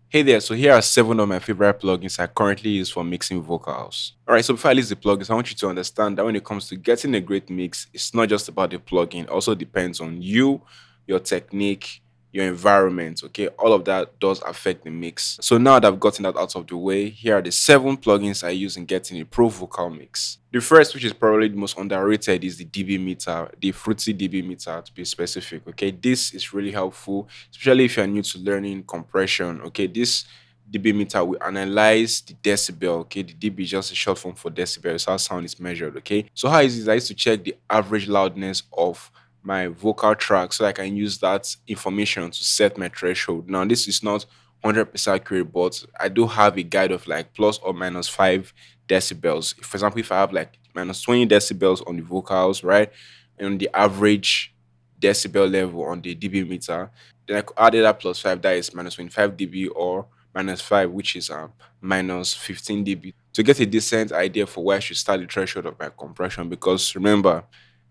Hey there, so here are 7 of my favorite plugins I currently use for mixing vocals. Alright, so before I list the plugins, I want you to understand that when it comes to getting a great mix, it's not just about the plugin, it also depends on you, your technique, your environment, okay? All of that does affect the mix. So now that I've gotten that out of the way, here are the 7 plugins I use in getting a pro vocal mix. The first, which is probably the most underrated, is the dB meter, the Fruity dB meter to be specific. Okay, this is really helpful, especially if you're new to learning compression. Okay, this dB meter will analyze the decibel. Okay, the dB is just a short form for decibel. It's how sound is measured. Okay, so how is it? I used to check the average loudness of my vocal track so I can use that information to set my threshold. Now, this is not 100% accurate, but I do have a guide of like plus or minus 5 decibels. For example, if I have like minus 20 decibels on the vocals, right, and on the average decibel level on the dB meter, then I could add that plus 5, that is minus 25 dB, or minus 5, which is minus 15 dB, to get a decent idea for where I should start the threshold of my compression. Because remember,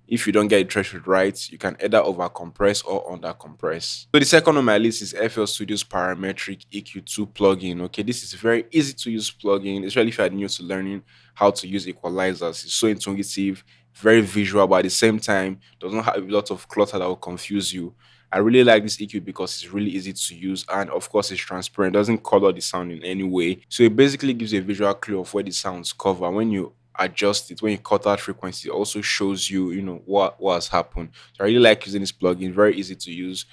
if you don't get the threshold right, you can either over compress or under compress. So the second on my list is FL Studio's Parametric EQ2 plugin. Okay, this is a very easy to use plugin, especially if you're new to learning how to use equalizers. It's so intuitive, very visual, but at the same time, doesn't have a lot of clutter that will confuse you. I really like this EQ because it's really easy to use, and of course it's transparent, doesn't color the sound in any way. So it basically gives you a visual clue of where the sounds cover. When you adjust it, when you cut out frequency, it also shows you, what has happened. So I really like using this plugin, very easy to use,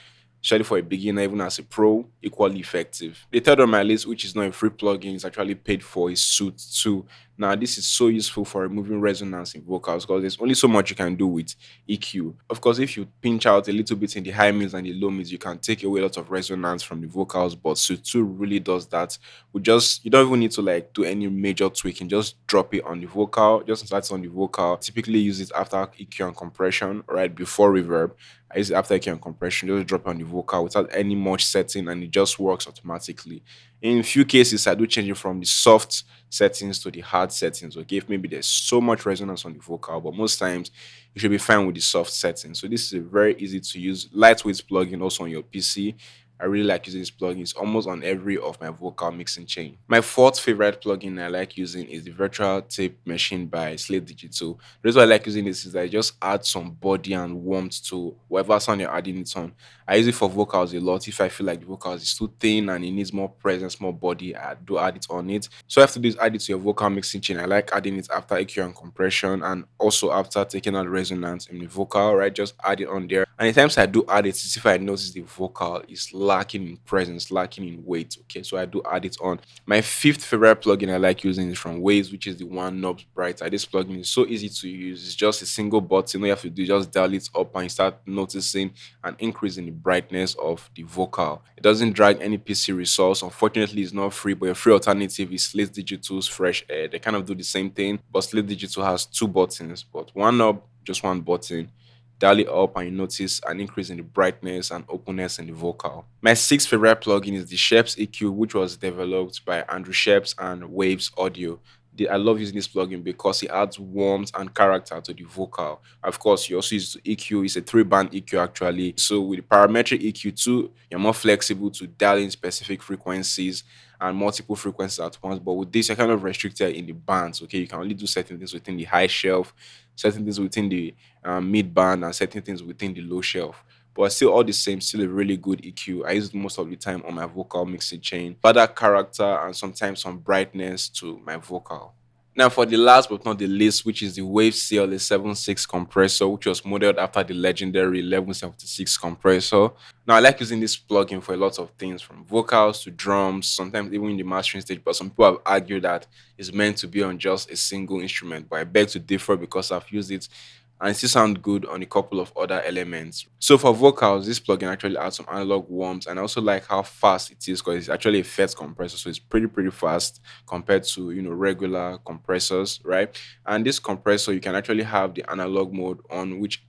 especially for a beginner, even as a pro, equally effective. The third on my list, which is not a free plugin, is actually paid for, is SOOTHE. Now, this is so useful for removing resonance in vocals because there's only so much you can do with EQ. Of course, if you pinch out a little bit in the high mids and the low mids, you can take away a lot of resonance from the vocals, but SOOTHE really does that. You don't even need to like do any major tweaking, just drop it on the vocal, just insert it on the vocal. Typically use it after EQ and compression, right before reverb. I use it after EQ and compression, just drop it on the vocal without any much setting, and it just works automatically. In a few cases, I do change it from the soft settings to the hard settings. Okay, if maybe there's so much resonance on the vocal, but most times you should be fine with the soft settings. So this is a very easy to use, lightweight plugin also on your PC. I really like using this plugin. It's almost on every of my vocal mixing chain. My fourth favorite plugin I like using is the Virtual Tape Machine by Slate Digital. The reason why I like using this is that it just adds some body and warmth to whatever sound you're adding it on. I use it for vocals a lot. If I feel like the vocals is too thin and it needs more presence, more body, I do add it on it. So I have to do is add it to your vocal mixing chain. I like adding it after EQ and compression, and also after taking out resonance in the vocal, right? Just add it on there. And the times I do add it is if I notice the vocal is lacking in presence, lacking in weight. Okay, so I do add it on. My fifth favorite plugin I like using is from Waves, which is the One Knobs Brighter. This plugin is so easy to use. It's just a single button. All you have to do is just dial it up and you start noticing an increase in the brightness of the vocal. It doesn't drag any PC resource. Unfortunately, it's not free, but a free alternative is Slate Digital's Fresh Air. They kind of do the same thing, but Slate Digital has 2 buttons, but one knob, just one button. Dial it up and you notice an increase in the brightness and openness in the vocal. My sixth favorite plugin is the Sheps EQ, which was developed by Andrew Sheps and Waves Audio. I love using this plugin because it adds warmth and character to the vocal. Of course, you also use EQ. It's a 3-band EQ actually. So with the parametric EQ2, you're more flexible to dial in specific frequencies and multiple frequencies at once. But with this, you're kind of restricted in the bands. Okay, you can only do certain things within the high shelf, certain things within the mid band, and certain things within the low shelf. But still, all the same, still a really good EQ. I use it most of the time on my vocal mixing chain. Add that character and sometimes some brightness to my vocal. Now, for the last but not the least, which is the Wave CL76 compressor, which was modeled after the legendary 1176 compressor. Now, I like using this plugin for a lot of things, from vocals to drums, sometimes even in the mastering stage. But some people have argued that it's meant to be on just a single instrument. But I beg to differ because I've used it and it still sound good on a couple of other elements. So for vocals, this plugin actually adds some analog warmth, and I also like how fast it is because it's actually a FET compressor, so it's pretty fast compared to regular compressors, right? And this compressor, you can actually have the analog mode on, which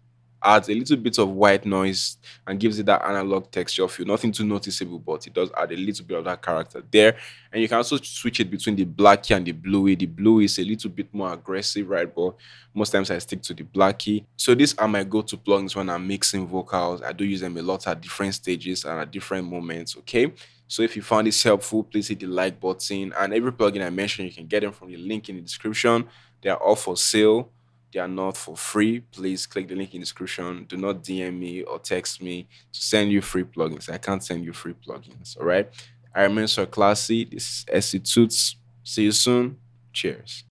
adds a little bit of white noise and gives it that analog texture feel. Nothing too noticeable, but it does add a little bit of that character there. And you can also switch it between the blackie and the bluey. The bluey is a little bit more aggressive, right? But most times I stick to the blackie. So these are my go-to plugins when I'm mixing vocals. I do use them a lot at different stages and at different moments. Okay. So if you found this helpful, please hit the like button. And every plugin I mentioned, you can get them from the link in the description. They are all for sale. They are not for free. Please click the link in the description. Do not DM me or text me to send you free plugins. I can't send you free plugins. All right. I remain so classy. This is SOOTHE. See you soon. Cheers.